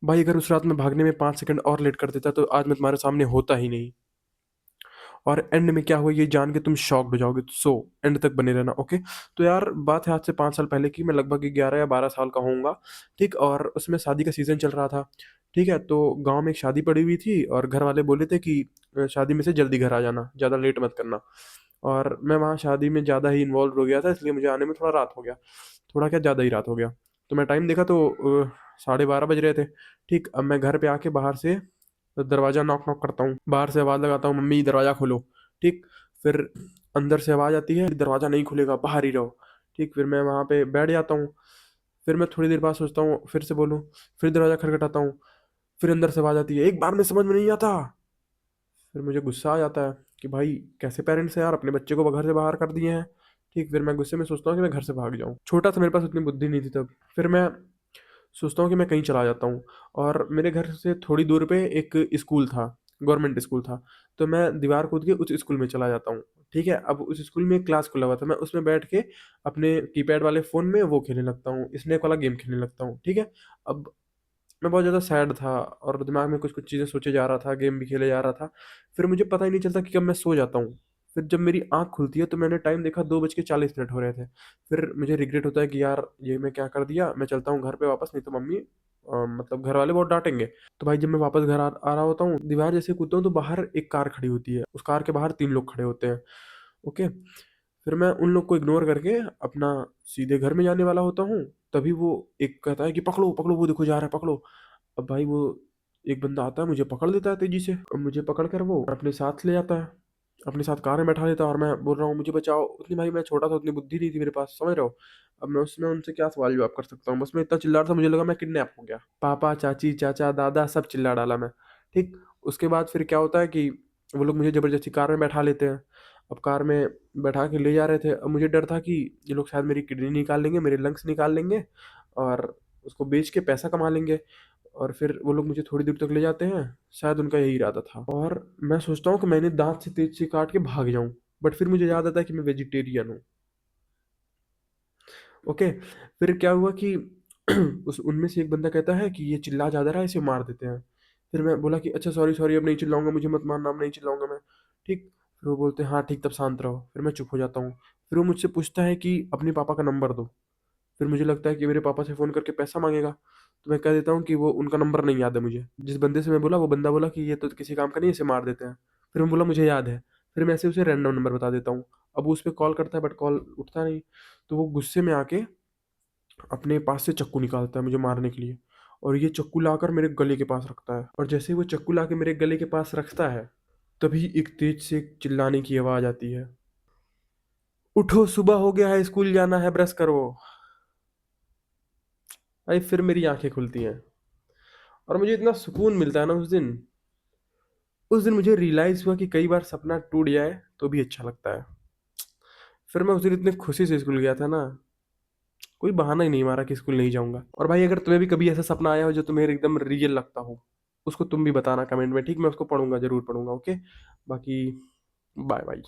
भाई अगर उस रात में भागने में 5 सेकंड और लेट कर देता तो आज मैं तुम्हारे सामने होता ही नहीं। और एंड में क्या हुआ ये जान के तुम शॉक्ड हो जाओगे, सो एंड तक बने रहना, ओके। तो यार बात है आज से 5 साल पहले की, मैं लगभग 11 या 12 साल का होऊंगा। ठीक, और उसमें शादी का सीजन चल रहा था। ठीक है, तो गांव में एक शादी पड़ी हुई थी और घर वाले बोले थे कि शादी में से जल्दी घर आ जाना, ज़्यादा लेट मत करना। और मैं वहाँ शादी में ज़्यादा ही इन्वॉल्व हो गया था, इसलिए मुझे आने में थोड़ा रात हो गया। थोड़ा क्या, ज़्यादा ही रात हो गया। तो मैं टाइम देखा तो 12:30 बज रहे थे। ठीक, अब मैं घर पे आके बाहर से दरवाज़ा नॉक नॉक करता हूँ, बाहर से आवाज़ लगाता हूँ, मम्मी दरवाज़ा खोलो। ठीक, फिर अंदर से आवाज़ आती है, दरवाज़ा नहीं खुलेगा, बाहर ही रहो। ठीक, फिर मैं वहाँ पे बैठ जाता हूँ। फिर मैं थोड़ी देर बाद सोचता हूँ फिर से बोलूँ, फिर दरवाज़ा खटखटाता हूँ। फिर अंदर से आवाज़ आती है, एक बार में समझ में नहीं आता। फिर मुझे गुस्सा आ जाता है कि भाई कैसे पेरेंट्स हैं यार, अपने बच्चे को घर से बाहर कर दिए हैं। ठीक, फिर मैं गुस्से में सोचता हूँ कि मैं घर से भाग जाऊँ, छोटा था, मेरे पास उतनी बुद्धि नहीं थी तब। फिर मैं सोचता हूँ कि मैं कहीं चला जाता हूँ। और मेरे घर से थोड़ी दूर पे एक स्कूल था, गवर्नमेंट स्कूल था। तो मैं दीवार कूद के उस स्कूल में चला जाता हूँ। ठीक है, अब उस स्कूल में एक क्लास खुला हुआ था, मैं उसमें बैठ के अपने कीपैड वाले फ़ोन में वो खेलने लगता हूँ, स्नेक वाला गेम खेलने लगता हूँ। ठीक है, अब मैं बहुत ज़्यादा सैड था और दिमाग में कुछ-कुछ चीज़ें सोचे जा रहा था, गेम भी खेले जा रहा था। फिर मुझे पता ही नहीं चलता कि कब मैं सो जाता हूँ। फिर जब मेरी आँख खुलती है तो मैंने टाइम देखा, 2:40 हो रहे थे। फिर मुझे रिग्रेट होता है कि यार ये मैं क्या कर दिया? मैं चलता हूँ घर पे वापस, नहीं तो मम्मी मतलब घर वाले बहुत डाँटेंगे। तो भाई जब मैं वापस घर आ रहा होता हूँ, दीवार जैसे कूदता हूँ तो बाहर एक कार खड़ी होती है। उस कार के बाहर 3 लोग खड़े होते हैं। ओके। फिर मैं उन लोग को इग्नोर करके अपना सीधे घर में जाने वाला होता हूँ। तभी वो एक कहता है कि पकड़ो, पकड़ो, वो देखो जा रहा है, पकड़ो। अब भाई वो एक बंदा आता है, मुझे पकड़ लेता है तेजी से। अब मुझे पकड़ कर वो अपने साथ ले जाता है, अपने साथ कार में बैठा लेता है और मैं बोल रहा हूँ मुझे बचाओ। उतनी भाई मैं छोटा था, उतनी बुद्धि नहीं थी मेरे पास, समझ रहे हो। अब मैं उसमें उनसे क्या सवाल जवाब कर सकता हूँ, बस मैं इतना चिल्ला रहा था, मुझे लगा मैं किडनैप हो गया। पापा चाची चाचा दादा सब चिल्ला डाला मैं। ठीक, उसके बाद फिर क्या होता है कि वो लोग मुझे जबरदस्ती कार में बैठा लेते हैं। अब कार में बैठा के ले जा रहे थे, अब मुझे डर था कि ये लोग शायद मेरी किडनी निकाल लेंगे, मेरे लंग्स निकाल लेंगे और उसको बेच के पैसा कमा लेंगे। और फिर वो लोग मुझे थोड़ी दूर तक ले जाते हैं, शायद उनका यही इरादा था। और मैं सोचता हूँ कि मैंने दाँत से तेज़ से काट के भाग जाऊँ, बट फिर मुझे याद आता है कि मैं वेजिटेरियन हूँ। ओके, फिर क्या हुआ कि उस उनमें से एक बंदा कहता है कि ये चिल्ला ज़्यादा रहा है, इसे मार देते हैं। फिर मैं बोला कि अच्छा सॉरी सॉरी, अब नहीं चिल्लाऊँगा, मुझे मत मारना, अब नहीं चिल्लाऊँगा मैं। ठीक, फिर वो बोलते हैं हाँ ठीक, तब शांत रहो। फिर मैं चुप हो जाता हूँ। फिर वो मुझसे पूछता है कि अपने पापा का नंबर दो। फिर मुझे लगता है कि मेरे पापा से फ़ोन करके पैसा माँगेगा, तो मैं कह देता हूँ कि वो उनका नंबर नहीं याद है मुझे। जिस बंदे से मैं बोला, वो बंदा बोला कि ये तो किसी काम का नहीं है, इसे मार देते हैं। फिर मैं बोला मुझे याद है। फिर मैं ऐसे उसे रैंडम नंबर बता देता हूँ। अब वो उस पे कॉल करता है बट कॉल उठता नहीं। तो वो गुस्से में आके अपने पास से चाकू निकालता है मुझे मारने के लिए, और ये चाकू लाकर मेरे गले के पास रखता है। और जैसे ही वो चाकू लाके मेरे गले के पास रखता है, तभी एक तेज से चिल्लाने की आवाज़ आती है, उठो सुबह हो गया है, स्कूल जाना है, ब्रश करो। भाई फिर मेरी आँखें खुलती हैं और मुझे इतना सुकून मिलता है ना उस दिन मुझे रियलाइज़ हुआ कि कई बार सपना टूट जाए तो भी अच्छा लगता है। फिर मैं उस दिन इतने खुशी से स्कूल गया था ना, कोई बहाना ही नहीं मारा कि स्कूल नहीं जाऊँगा। और भाई अगर तुम्हें भी कभी ऐसा सपना आया हो जो तुम्हें एकदम रियल लगता हो, उसको तुम भी बताना कमेंट में, ठीक? मैं उसको पढ़ूँगा, ज़रूर पढ़ूँगा, ओके? बाकी बाय बाय।